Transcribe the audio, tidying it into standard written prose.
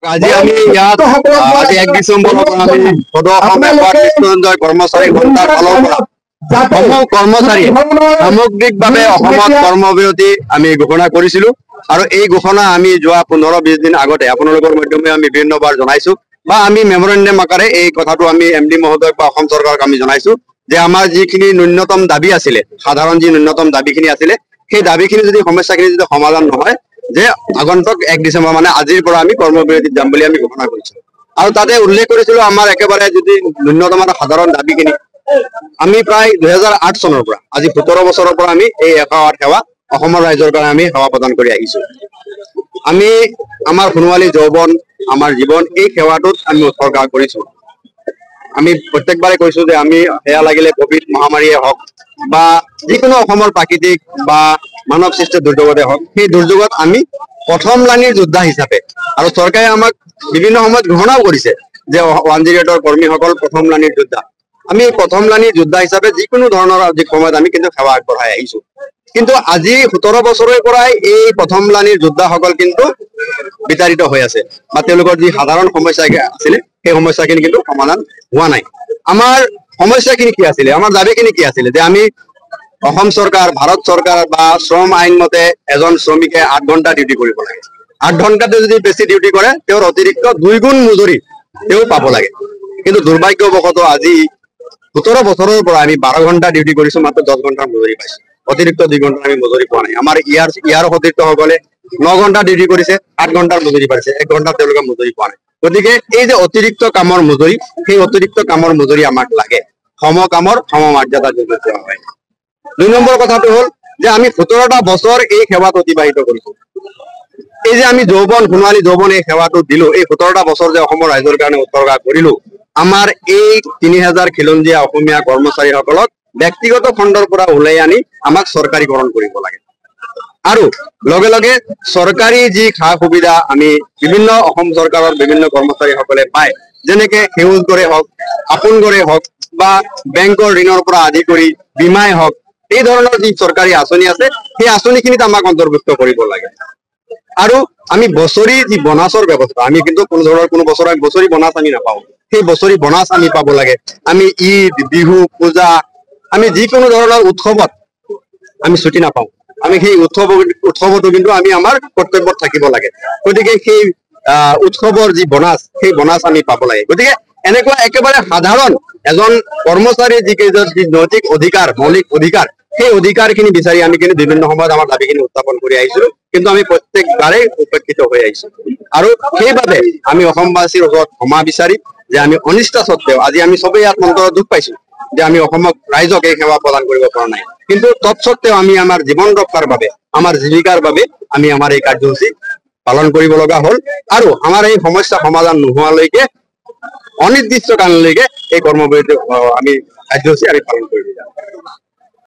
আজি আমি ইয়াত আজি 1 ডিচেম্বৰৰ পৰা আমি সদৌ অসম মৃত্যুঞ্জয় কৰ্মচাৰী সন্থাৰ ফালৰ পৰা সমূহ কৰ্মচাৰী সামগ্ৰিকভাৱে অসমত কৰ্মবিৰতি আমি ঘোষণা কৰিছিলো আৰু এই ঘোষণা আমি যোৱা 15-20 দিন আগতে আপোনালোকৰ মাধ্যমে আমি বিভিন্নবাৰ জনাইছো বা আমি মেমৰেণ্ডাম আকাৰে এই কথাটো আমি এমডি মহোদয় বা অসম চৰকাৰক আমি জনাইছো যে আমাৰ যিখিনি ন্যূনতম দাবী আছিলে সাধাৰণ যি ন্যূনতম দাবীখিনি আছিলে সেই দাবীখিনি যদি সমস্যাখিনি যদি সমাধান নহয় যে আগন্তুক 1 ডিচেম্বৰ মানে আজিৰ পৰা আমি কৰ্মবিৰতিত যাম বুলি আমি ঘোষণা কৰিছো আৰু তাতে উল্লেখ কৰিছিলো আমাৰ একেবাৰে যদি ন্যূনতম সাধাৰণ দাবীখিনি আমি প্ৰায় 2008 চনৰ পৰা আজি 17 বছৰৰ পৰা আমি এই 108 সেৱা অসমৰ ৰাইজৰ কাৰণে আমি সেৱা প্ৰদান কৰি আহিছো আমি আমাৰ সোণোৱালী যৌৱন আমাৰ জীৱন এই সেৱাটোত আমি উৎসৰ্গা কৰিছো আমি প্ৰত্যেকবাৰে কৈছো যে আমি হেয়া লাগিলে কোভিড মহামাৰীয়ে হওক বা যিকোনো অসমৰ প্ৰাকৃতিক বা মানৱ সৃষ্ট দুৰ্যোগতে হওক সেই দুৰ্যোগত আমি প্ৰথম লাইনৰ যোদ্ধা হিচাপে আৰু চৰকাৰে আমাক বিভিন্ন সময়ত ঘোষণাও কৰিছে যে 108ৰ কৰ্মীসকল প্ৰথম লাইনৰ যোদ্ধা আমি প্ৰথম লাইনৰ যোদ্ধা হিচাপে যিকোনো ধৰণৰ সময়ত আমি কিন্তু সেৱা আগবঢ়াই আহিছো কিন্তু আজি 17 বছৰৰ পৰাই এই প্ৰথম লাইনৰ যোদ্ধাসকল কিন্তু বিতাড়িত হৈ আছে বা তেওঁলোকৰ যি সাধাৰণ সমস্যা আছিল সেই সমস্যাখিনি কিন্তু সমাধান হোৱা নাই আমাৰ সমস্যাখিনি কি আছিল আমাৰ দাবীখিনি কি আছিল যে আমি অসম চৰকাৰ ভাৰত চৰকাৰ বা শ্ৰম আইন মতে এজন শ্ৰমিকে 8 ঘণ্টা ডিউটি কৰিব লাগে 8 ঘণ্টাতে যদি বেছি ডিউটি কৰে তেওঁৰ অতিৰিক্ত 2 গুণ মজুৰি তেওঁ পাব লাগে কিন্তু দুৰ্ভাগ্যবশতঃ আজি 17 বছৰৰ পৰা আমি 12 ঘণ্টা ডিউটি কৰিছো মাত্ৰ 10 ঘণ্টাৰ মজুৰি পাইছো অতিৰিক্ত 2 ঘণ্টা আমি মজুৰি পোৱা নাই আমাৰ ইয়াৰ সতীৰ্থসকলে 9 ঘণ্টা ডিউটি কৰিছে 8 ঘণ্টাৰ মজুৰি পাইছে 1 ঘণ্টা তেওঁলোকে মজুৰি পোৱা নাই গতিকে এই যে অতিৰিক্ত কামৰ মজুৰি সেই অতিৰিক্ত কামৰ মজুৰি আমাক লাগে সম কামৰ সম মৰ্যাদা যোগ্য দেওয়া হয় 2 নম্বৰ কথাটো হল যে আমি 17টা বছৰ এই সেৱাত অতিবাহিত কৰিছো এই যে আমি যৌৱন সোণোৱালী যৌৱন এই সেৱাটো দিলো এই 17টা বছৰ যে অসমৰ ৰাইজৰ কাৰণে উৎসৰ্গা কৰিলো আমাৰ এই 3000 খিলঞ্জীয়া অসমীয়া কৰ্মচাৰীসকলক ব্যক্তিগত খণ্ডৰ পৰা ওলাই আনি আমাক চৰকাৰীকৰণ কৰিব লাগে আৰু লগে লগে চৰকাৰী যি খা সুবিধা আমি বিভিন্ন অসম চৰকাৰৰ বিভিন্ন কৰ্মচাৰীসকলে পায় যেনেকে সেউজ গড়ে হওক আপোন গড়ে হওক বা বেংকৰ ঋণৰ পৰা আদি কৰি বীমাই হওক এই ধৰণৰ যি চৰকাৰী আঁচনি আছে সেই আঁচনিখিনিত আমাক অন্তৰ্ভুক্ত কৰিব লাগে আৰু আমি বছৰি যি বনাছৰ ব্যৱস্থা আমি কিন্তু কোনো ধৰণৰ কোনো বছৰ বছৰি বনাছ আমি নাপাওঁ সেই বছৰি বনাছ আমি পাব লাগে আমি ঈদ বিহু পূজা আমি যিকোনো ধৰণৰ উৎসৱত আমি ছুটি নাপাওঁ আমি সেই উৎসৱতো কিন্তু আমি আমাৰ কৰ্তব্যত থাকিব লাগে গতিকে সেই উৎসৱৰ যি বনাছ সেই বনাছ আমি পাব লাগে গতিকে এনেকুৱা একেবাৰে সাধাৰণ এজন কৰ্মচাৰীৰ যি নৈতিক অধিকাৰ মৌলিক অধিকাৰ সেই অধিকাৰখিনি বিচাৰি আমি কিন্তু বিভিন্ন সময়ত আমাৰ দাবীখিনি উত্থাপন কৰি আহিছিলো কিন্তু আমি প্ৰত্যেকবাৰে উপেক্ষিত হৈ আহিছো আৰু সেইবাবে আমি অসমবাসীৰ ওচৰত ক্ষমা বিচাৰি যে আমি অনিষ্টা স্বত্বেও আজি আমি সবেই ইয়াত মন্তৰত দুখ পাইছো যে আমি অসমক ৰাইজক এই সেৱা প্ৰদান কৰিব পৰা নাই কিন্তু তৎসত্বেও আমি আমাৰ জীৱন ৰক্ষাৰ বাবে আমাৰ জীৱিকাৰ বাবে আমি আমাৰ এই কাৰ্যসূচী পালন কৰিব লগা হ'ল আৰু আমাৰ এই সমস্যা সমাধান নোহোৱালৈকে অনিৰ্দিষ্ট কাললৈকে এই কৰ্মবিৰতি আমি কাৰ্যসূচী আমি পালন কৰিব